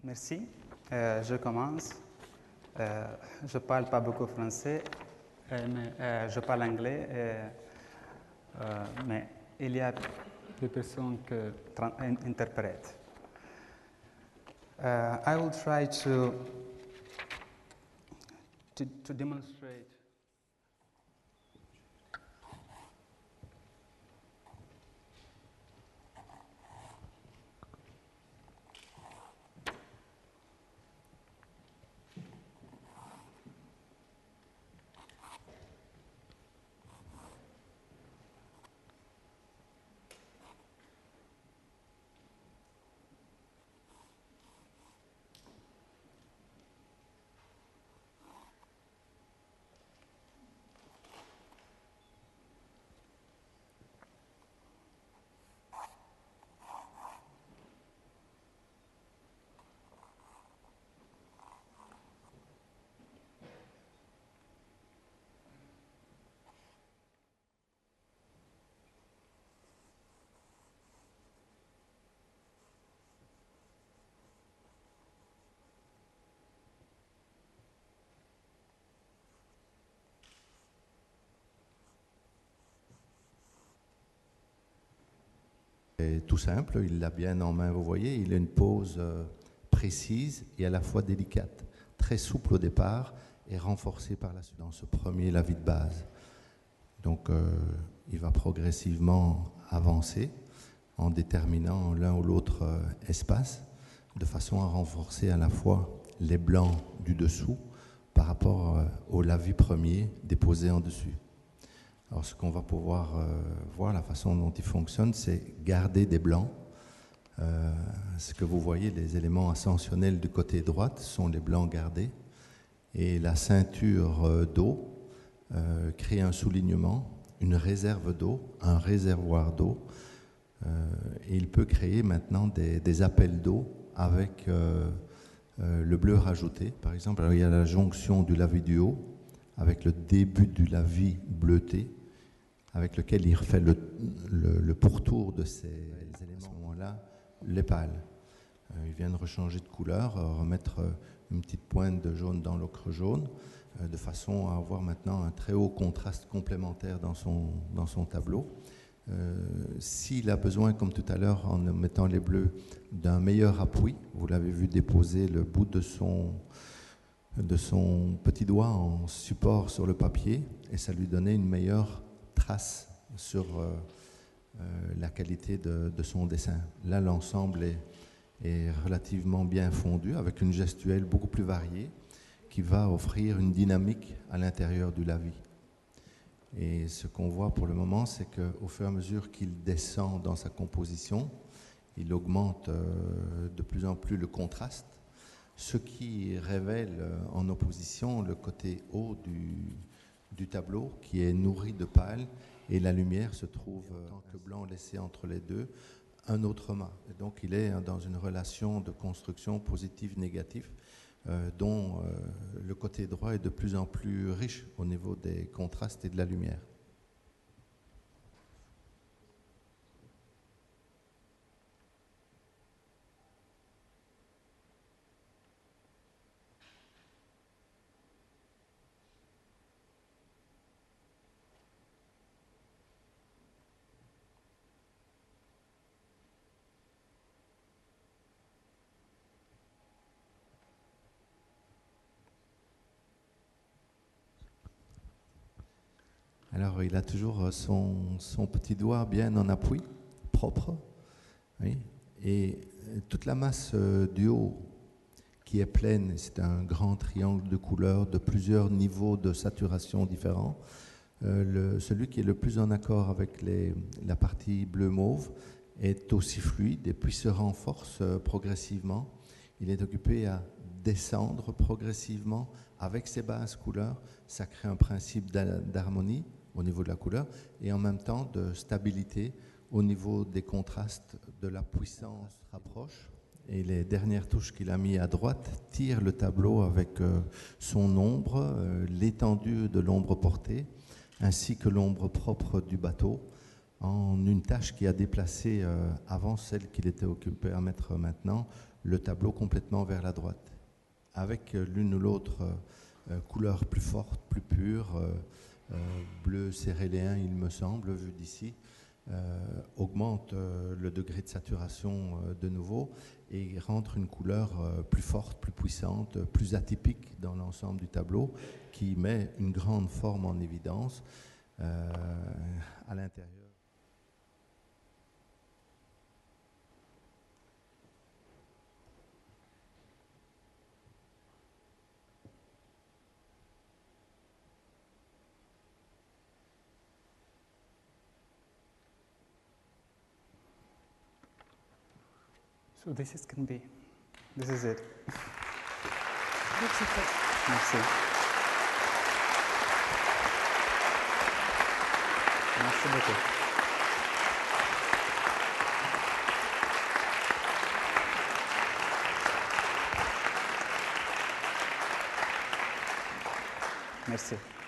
Merci. Je commence. Je ne parle pas beaucoup français, mais je parle anglais, mais il y a des personnes qui interprètent. I will try to demonstrate Tout simple, il l'a bien en main, vous voyez, il a une pose précise et à la fois délicate, très souple au départ et renforcée par la suite dans ce premier lavis de base. Donc il va progressivement avancer en déterminant l'un ou l'autre espace de façon à renforcer à la fois les blancs du dessous par rapport au lavis premier déposé en dessus. Alors ce qu'on va pouvoir voir, la façon dont il fonctionne, c'est garder des blancs. Ce que vous voyez, les éléments ascensionnels du côté droit sont les blancs gardés. Et la ceinture d'eau crée un soulignement, une réserve d'eau, un réservoir d'eau. Et il peut créer maintenant des appels d'eau avec le bleu rajouté. Par exemple, alors, il y a la jonction du lavis du haut avec le début du lavis bleuté, avec lequel il refait le pourtour de ces éléments. À ce moment-là, les pâles. Ils viennent rechanger de couleur, remettre une petite pointe de jaune dans l'ocre jaune, de façon à avoir maintenant un très haut contraste complémentaire dans son tableau. S'il a besoin, comme tout à l'heure, en mettant les bleus, d'un meilleur appui, vous l'avez vu déposer le bout de son petit doigt en support sur le papier, et ça lui donnait une meilleure trace sur la qualité de son dessin. Là, l'ensemble est relativement bien fondu, avec une gestuelle beaucoup plus variée, qui va offrir une dynamique à l'intérieur du lavis. Et ce qu'on voit pour le moment, c'est qu'au fur et à mesure qu'il descend dans sa composition, il augmente de plus en plus le contraste, ce qui révèle en opposition le côté haut du tableau qui est nourri de pâles, et la lumière se trouve, en tant que blanc laissé entre les deux, un autre mât. Et donc il est dans une relation de construction positive-négative dont le côté droit est de plus en plus riche au niveau des contrastes et de la lumière. Alors, il a toujours son petit doigt bien en appui, propre, oui, et toute la masse du haut qui est pleine, c'est un grand triangle de couleurs de plusieurs niveaux de saturation différents. Celui qui est le plus en accord avec la partie bleu-mauve est aussi fluide et puis se renforce progressivement. Il est occupé à descendre progressivement avec ses basses couleurs. Ça crée un principe d'harmonie au niveau de la couleur et en même temps de stabilité au niveau des contrastes, de la puissance rapproche. Et les dernières touches qu'il a mis à droite tirent le tableau avec son ombre, l'étendue de l'ombre portée, ainsi que l'ombre propre du bateau, en une tâche qui a déplacé avant celle qu'il était occupé à mettre maintenant, le tableau complètement vers la droite, avec l'une ou l'autre couleur plus forte, plus pure, bleu céréléen, il me semble, vu d'ici, augmente le degré de saturation de nouveau et rentre une couleur plus forte, plus puissante, plus atypique dans l'ensemble du tableau, qui met une grande forme en évidence à l'intérieur. So this is can be. This is it. Merci. Merci. Merci beaucoup. Merci.